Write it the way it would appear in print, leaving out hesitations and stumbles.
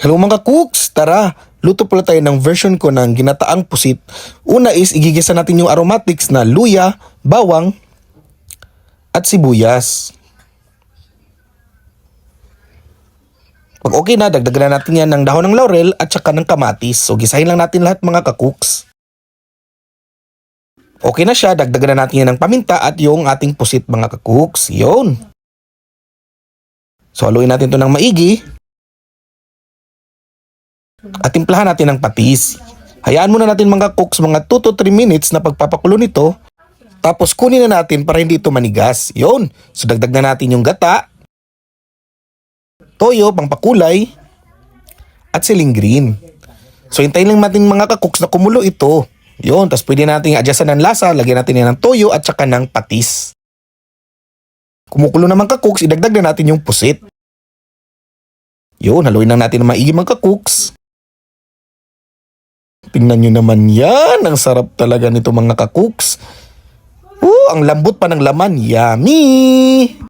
Hello mga cooks, tara! Luto pala tayo ng version ko ng ginataang pusit. Una is igigisa natin yung aromatics na luya, bawang, at sibuyas. Pag okay na, dagdagan na natin yan ng dahon ng laurel at saka ng kamatis. So gisahin lang natin lahat mga ka-cooks. Okay na siya, dagdagan na natin yan ng paminta at yung ating pusit mga ka-cooks. Yun. So haluin natin ito ng maigi. At timplahan natin ng patis. Hayaan muna natin mga cooks mga 2 to 3 minutes na pagpapakulo nito. Tapos kunin na natin para hindi ito manigas. Yun. So dagdag na natin yung gata, toyo, pangpakulay, at siling green. So hintayin lang natin mga ka-cooks na kumulo ito. Yun. Tapos pwede natin adjustan ng lasa. Lagyan natin yan ng toyo at saka ng patis. Kumukulo naman ka-cooks, idagdag na natin yung pusit. Yun. Haluin lang natin ng maigi mga ka-cooks. Tingnan nyo naman yan. Ang sarap talaga nito mga ka-cooks. Ang lambot pa ng laman. Yummy!